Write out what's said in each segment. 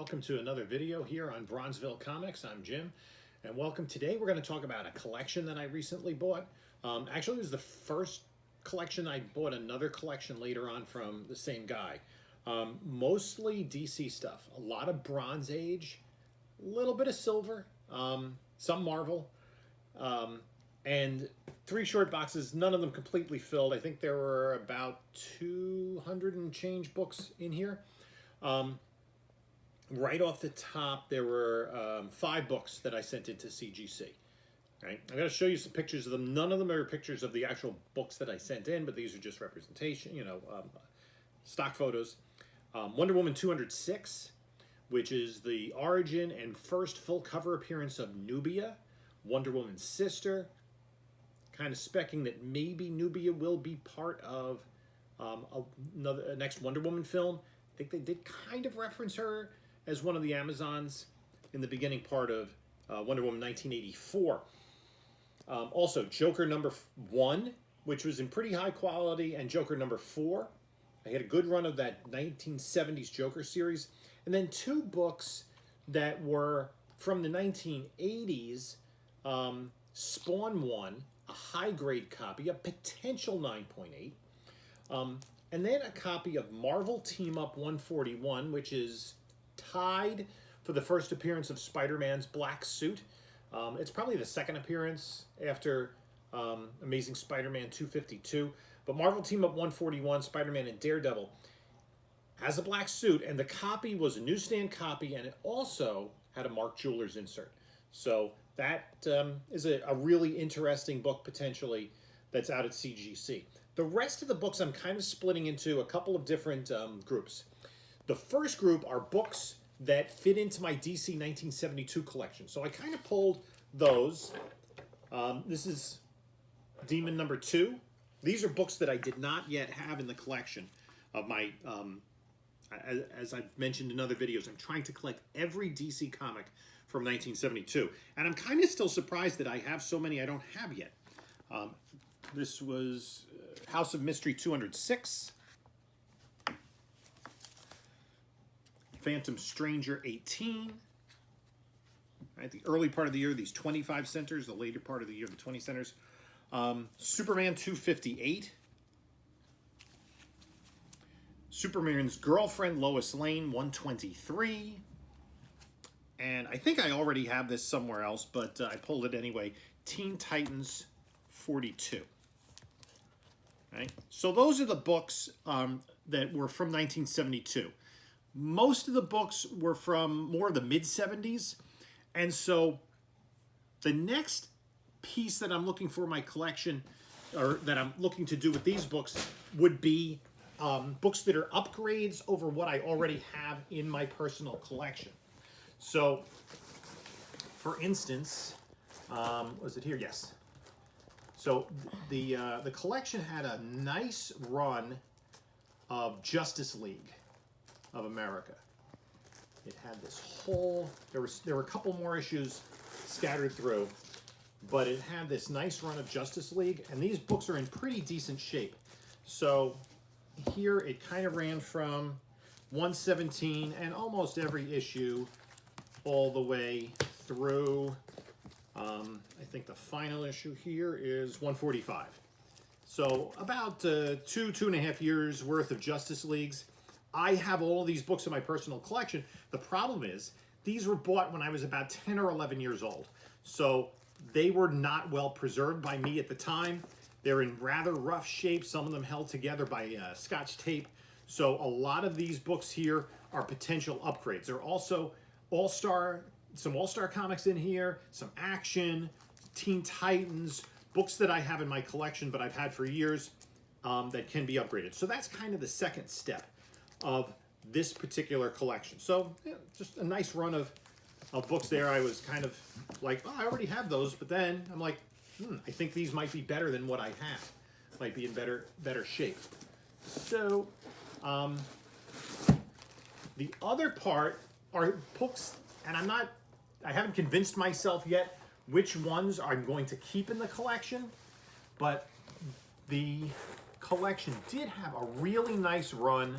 welcome to another video here on Bronzeville Comics. I'm Jim, and welcome. Today we're going to talk about a collection that I recently bought. Actually, it was the first collection. I bought another collection later on from the same guy. Mostly DC stuff, a lot of Bronze Age, a little bit of Silver, some Marvel, and 3 short boxes, none of them completely filled. I think there were about 200 and change books in here. Right off the top, there were 5 books that I sent into CGC. Right? I'm going to show you some pictures of them. None of them are pictures of the actual books that I sent in, but these are just representation, stock photos. Wonder Woman 206, which is the origin and first full cover appearance of Nubia, Wonder Woman's sister. Kind of specking that maybe Nubia will be part of a next Wonder Woman film. I think they did kind of reference her as one of the Amazons in the beginning part of Wonder Woman 1984. Also, Joker number 1, which was in pretty high quality, and Joker number 4. I had a good run of that 1970s Joker series. And then 2 books that were from the 1980s, Spawn 1, a high-grade copy, a potential 9.8. And then a copy of Marvel Team Up 141, which is tied for the first appearance of Spider-Man's black suit. It's probably the second appearance after Amazing Spider-Man 252. But Marvel Team Up 141, Spider-Man and Daredevil, has a black suit, and the copy was a newsstand copy, and it also had a Mark Jewelers insert. So that is a really interesting book, potentially, that's out at CGC. The rest of the books I'm kind of splitting into a couple of different groups. The first group are books that fit into my DC 1972 collection. So I kind of pulled those. This is Demon number 2. These are books that I did not yet have in the collection of my, as I've mentioned in other videos, I'm trying to collect every DC comic from 1972. And I'm kind of still surprised that I have so many I don't have yet. This was House of Mystery 206. Phantom Stranger 18. Right, the early part of the year, these 25 centers. The later part of the year, the 20 centers. Superman 258. Superman's Girlfriend, Lois Lane 123. And I think I already have this somewhere else, but I pulled it anyway. Teen Titans 42. Right? So those are the books that were from 1972. Most of the books were from more of the mid-70s. And so the next piece that I'm looking for in my collection, or that I'm looking to do with these books, would be books that are upgrades over what I already have in my personal collection. So, for instance, was it here? Yes. So the collection had a nice run of Justice League of America. It had this whole, there were a couple more issues scattered through, but it had this nice run of Justice League, and these books are in pretty decent shape. So here it kind of ran from 117 and almost every issue all the way through, I think the final issue here is 145. So about 2.5 years worth of Justice Leagues. I have all of these books in my personal collection. The problem is, these were bought when I was about 10 or 11 years old. So they were not well preserved by me at the time. They're in rather rough shape. Some of them held together by Scotch tape. So a lot of these books here are potential upgrades. There are also some All-Star comics in here, some action, Teen Titans, books that I have in my collection but I've had for years that can be upgraded. So that's kind of the second step of this particular collection. So yeah, just a nice run of books there. I was kind of like, oh, I already have those, but then I'm like, I think these might be better than what I have. Might be in better shape. So the other part are books, and I haven't convinced myself yet which ones I'm going to keep in the collection, but the collection did have a really nice run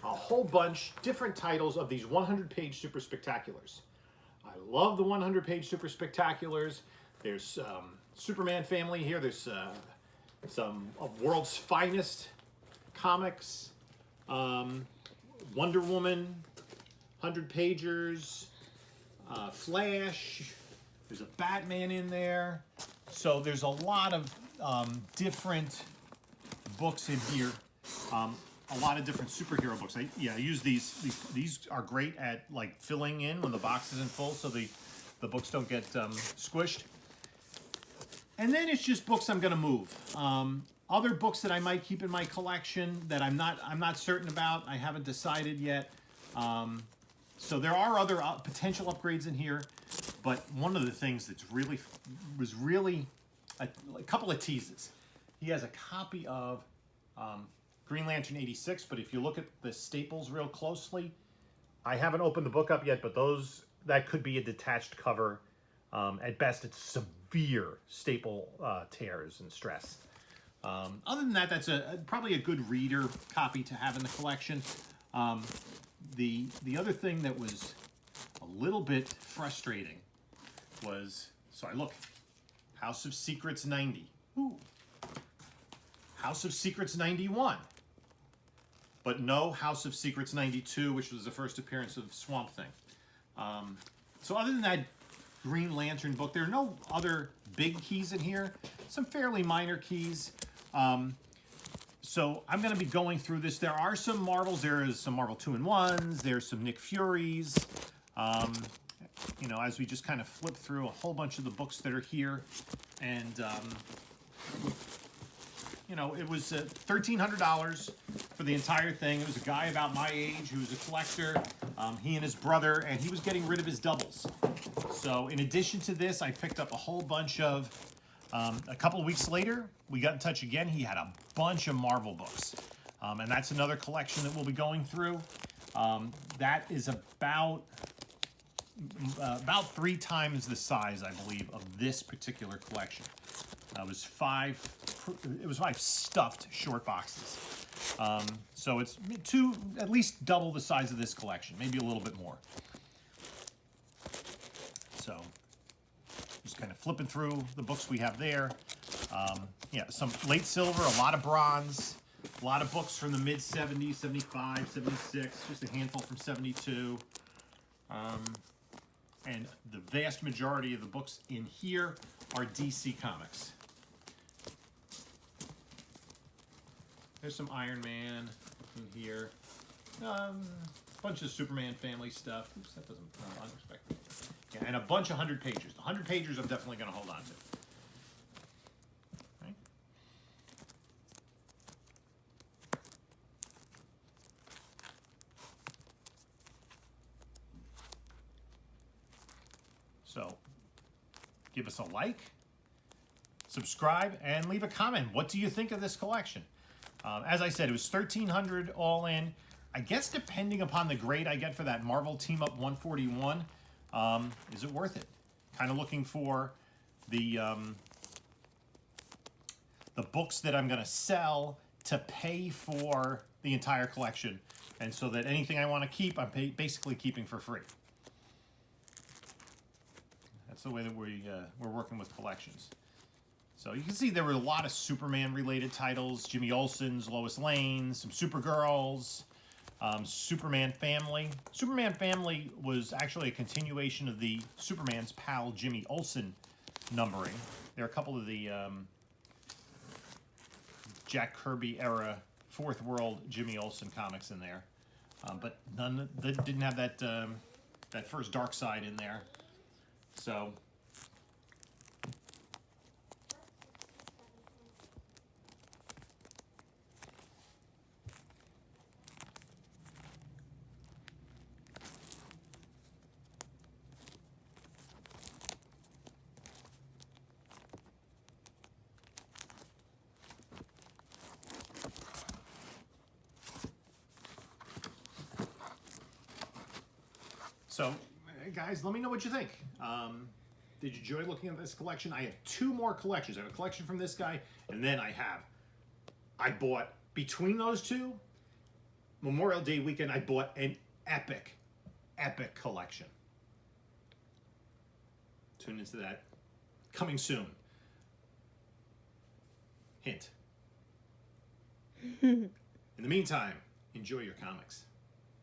a whole bunch, different titles of these 100-page Super Spectaculars. I love the 100-page Super Spectaculars. There's Superman family here. There's some of World's Finest comics. Wonder Woman, 100-pagers. Flash. There's a Batman in there. So there's a lot of different books in here. A lot of different superhero books. I use these. These are great at like filling in when the box isn't full, so the books don't get squished. And then it's just books I'm going to move. Other books that I might keep in my collection that I'm not certain about. I haven't decided yet. So there are other potential upgrades in here, but one of the things that's was really a couple of teases. He has a copy of Green Lantern 86, but if you look at the staples real closely, I haven't opened the book up yet, but that could be a detached cover. At best, it's severe staple tears and stress. Other than that, that's probably a good reader copy to have in the collection. The other thing that was a little bit frustrating was, so I look, House of Secrets 90. Ooh. House of Secrets 91. But no House of Secrets 92, which was the first appearance of Swamp Thing. So other than that Green Lantern book, there are no other big keys in here. Some fairly minor keys. So I'm going to be going through this. There are some Marvels. There is some Marvel 2-in-1s. There's some Nick Furies. You know, as we just kind of flip through a whole bunch of the books that are here. And, you know, it was $1,300 for the entire thing. It was a guy about my age who was a collector. He and his brother, and he was getting rid of his doubles. So in addition to this, I picked up a whole bunch of, a couple of weeks later, we got in touch again. He had a bunch of Marvel books. And that's another collection that we'll be going through. That is about 3 times the size, I believe, of this particular collection. It was 5 stuffed short boxes. So it's at least double the size of this collection, maybe a little bit more. So just kind of flipping through the books we have there. Yeah, some late silver, a lot of bronze, a lot of books from the mid-70s, 75, 76, just a handful from 72. And the vast majority of the books in here are DC Comics. There's some Iron Man in here. A bunch of Superman family stuff. Oops, that doesn't unexpected. Yeah, and a bunch of 100 pages. The 100 pagers I'm definitely going to hold on to. Right. So, give us a like, subscribe, and leave a comment. What do you think of this collection? As I said, it was $1,300 all in. I guess depending upon the grade I get for that Marvel Team Up 141, is it worth it? Kind of looking for the books that I'm going to sell to pay for the entire collection, and so that anything I want to keep, I'm basically keeping for free. That's the way that we're working with collections. So you can see there were a lot of Superman-related titles, Jimmy Olsen's, Lois Lane, some Supergirls, Superman Family. Superman Family was actually a continuation of the Superman's pal Jimmy Olsen numbering. There are a couple of the Jack Kirby era Fourth World Jimmy Olsen comics in there, but none that didn't have that that first Dark Side in there. So. So, guys, let me know what you think. Did you enjoy looking at this collection? I have 2 more collections. I have a collection from this guy, and then I bought, between those 2, Memorial Day weekend, I bought an epic collection. Tune into that. Coming soon. Hint. In the meantime, enjoy your comics.